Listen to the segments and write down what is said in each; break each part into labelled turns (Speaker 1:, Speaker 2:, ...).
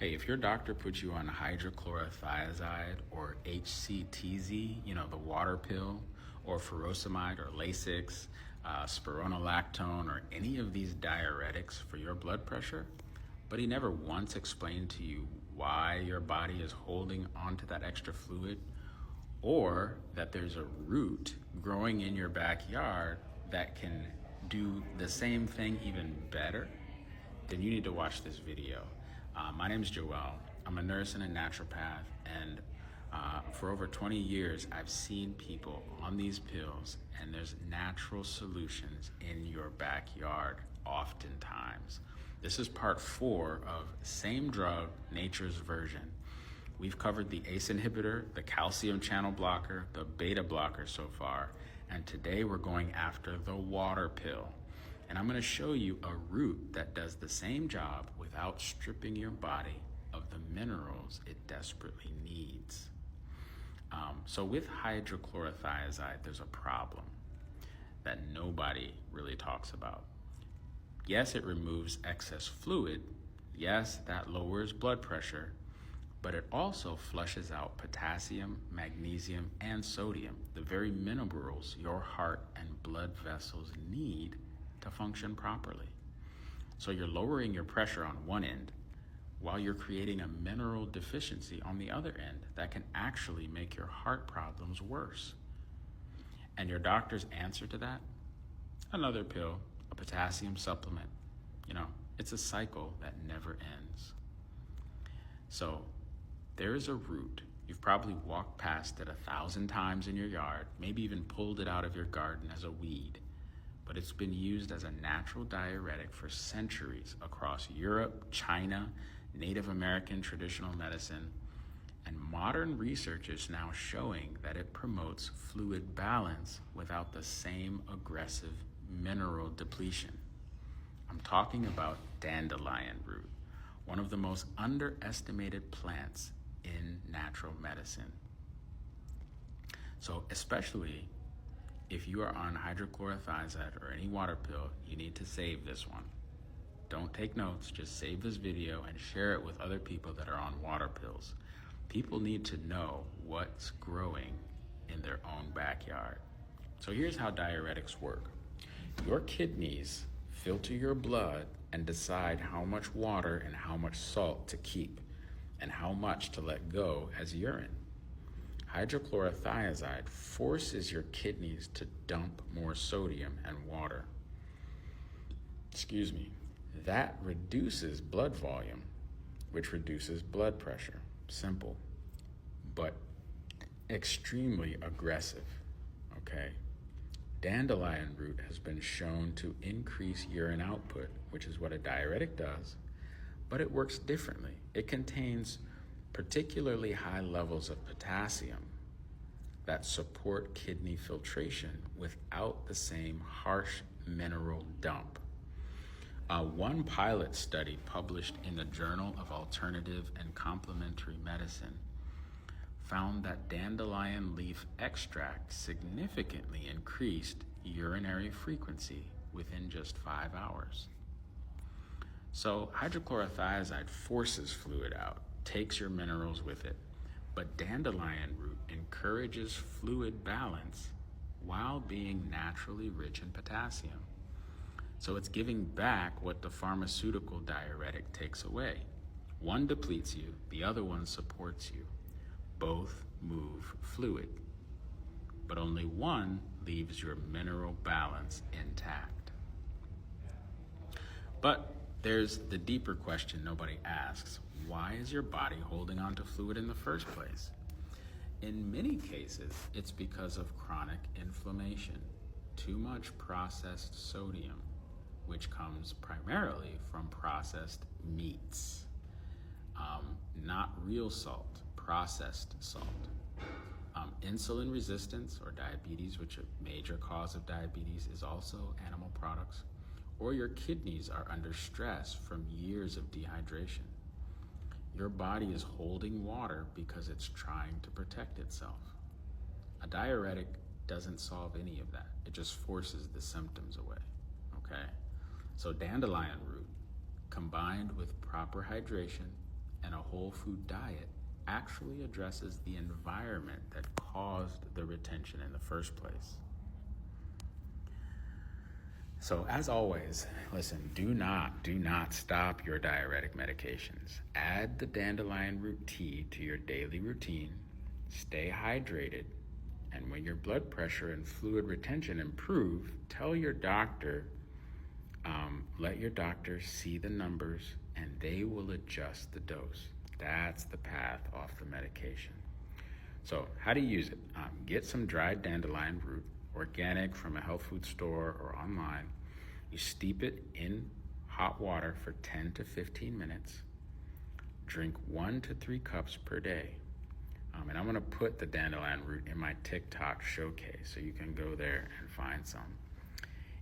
Speaker 1: Hey, if your doctor puts you on hydrochlorothiazide or HCTZ, the water pill, or furosemide or Lasix, spironolactone, or any of these diuretics for your blood pressure, but he never once explained to you why your body is holding onto that extra fluid, or that there's a root growing in your backyard that can do the same thing even better, then you need to watch this video. My name is Joel. I'm a nurse and a naturopath, and for over 20 years, I've seen people on these pills, and there's natural solutions in your backyard oftentimes. This is part 4 of Same Drug, Nature's Version. We've covered the ACE inhibitor, the calcium channel blocker, the beta blocker so far, and today we're going after the water pill. And I'm going to show you a root that does the same job without stripping your body of the minerals it desperately needs. So with hydrochlorothiazide, there's a problem that nobody really talks about. Yes, it removes excess fluid. Yes, that lowers blood pressure, but it also flushes out potassium, magnesium, and sodium, the very minerals your heart and blood vessels need to function properly. So you're lowering your pressure on one end while you're creating a mineral deficiency on the other end that can actually make your heart problems worse. And your doctor's answer to that? Another pill, a potassium supplement. It's a cycle that never ends. So there is a root. You've probably walked past it 1,000 times in your yard, maybe even pulled it out of your garden as a weed. But it's been used as a natural diuretic for centuries across Europe, China, Native American traditional medicine, and modern research is now showing that it promotes fluid balance without the same aggressive mineral depletion. I'm talking about dandelion root, one of the most underestimated plants in natural medicine. So especially if you are on hydrochlorothiazide or any water pill, you need to save this one. Don't take notes, just save this video and share it with other people that are on water pills. People need to know what's growing in their own backyard. So here's how diuretics work. Your kidneys filter your blood and decide how much water and how much salt to keep and how much to let go as urine. Hydrochlorothiazide forces your kidneys to dump more sodium and water. That reduces blood volume, which reduces blood pressure. Simple, but extremely aggressive, okay? Dandelion root has been shown to increase urine output, which is what a diuretic does, but it works differently. It contains particularly high levels of potassium that support kidney filtration without the same harsh mineral dump. One pilot study published in the Journal of Alternative and Complementary Medicine found that dandelion leaf extract significantly increased urinary frequency within just 5 hours. So hydrochlorothiazide forces fluid out, takes your minerals with it, but dandelion root encourages fluid balance while being naturally rich in potassium. So it's giving back what the pharmaceutical diuretic takes away. One depletes you, the other one supports you. Both move fluid, but only one leaves your mineral balance intact. But there's the deeper question nobody asks. Why is your body holding on to fluid in the first place? In many cases, it's because of chronic inflammation, too much processed sodium, which comes primarily from processed meats, not real salt, processed salt. Insulin resistance or diabetes, which a major cause of diabetes is also animal products, or your kidneys are under stress from years of dehydration. Your body is holding water because it's trying to protect itself. A diuretic doesn't solve any of that. It just forces the symptoms away, okay? So dandelion root, combined with proper hydration and a whole food diet actually addresses the environment that caused the retention in the first place. So as always, listen, do not stop your diuretic medications. Add the dandelion root tea to your daily routine, stay hydrated, and when your blood pressure and fluid retention improve, tell your doctor, let your doctor see the numbers and they will adjust the dose. That's the path off the medication. So how do you use it? Get some dried dandelion root, organic from a health food store or online. You steep it in hot water for 10 to 15 minutes. Drink 1 to 3 cups per day. And I'm gonna put the dandelion root in my TikTok showcase, so you can go there and find some.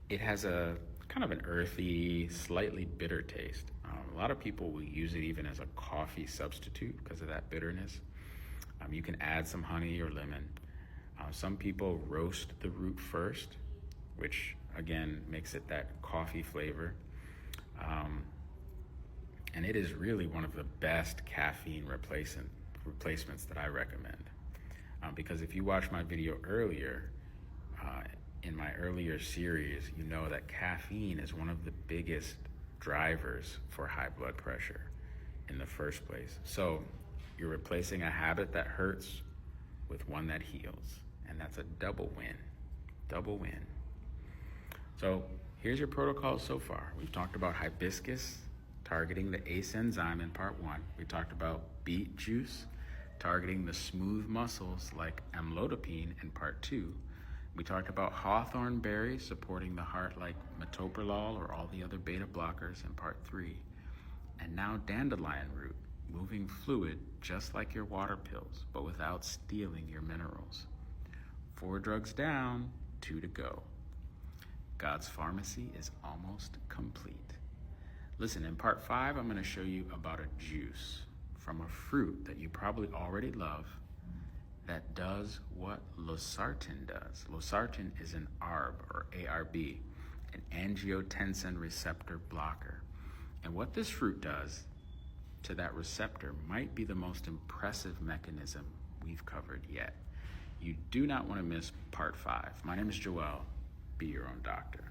Speaker 1: It has a kind of an earthy, slightly bitter taste. A lot of people will use it even as a coffee substitute because of that bitterness. You can add some honey or lemon. Some people roast the root first, which again makes it that coffee flavor. And it is really one of the best caffeine replacements that I recommend. Because if you watched my video earlier, in my earlier series, you know that caffeine is one of the biggest drivers for high blood pressure in the first place. So you're replacing a habit that hurts with one that heals. And that's a double win. So here's your protocol so far. We've talked about hibiscus, targeting the ACE enzyme in part 1. We talked about beet juice, targeting the smooth muscles like amlodipine in part 2. We talked about hawthorn berry, supporting the heart like metoprolol or all the other beta blockers in part 3. And now dandelion root, moving fluid just like your water pills, but without stealing your minerals. 4 drugs down, 2 to go. God's pharmacy is almost complete. Listen, in part 5, I'm gonna show you about a juice from a fruit that you probably already love that does what losartan does. Losartan is an ARB, or ARB, an angiotensin receptor blocker. And what this fruit does to that receptor might be the most impressive mechanism we've covered yet. You do not want to miss part 5. My name is Joel. Be your own doctor.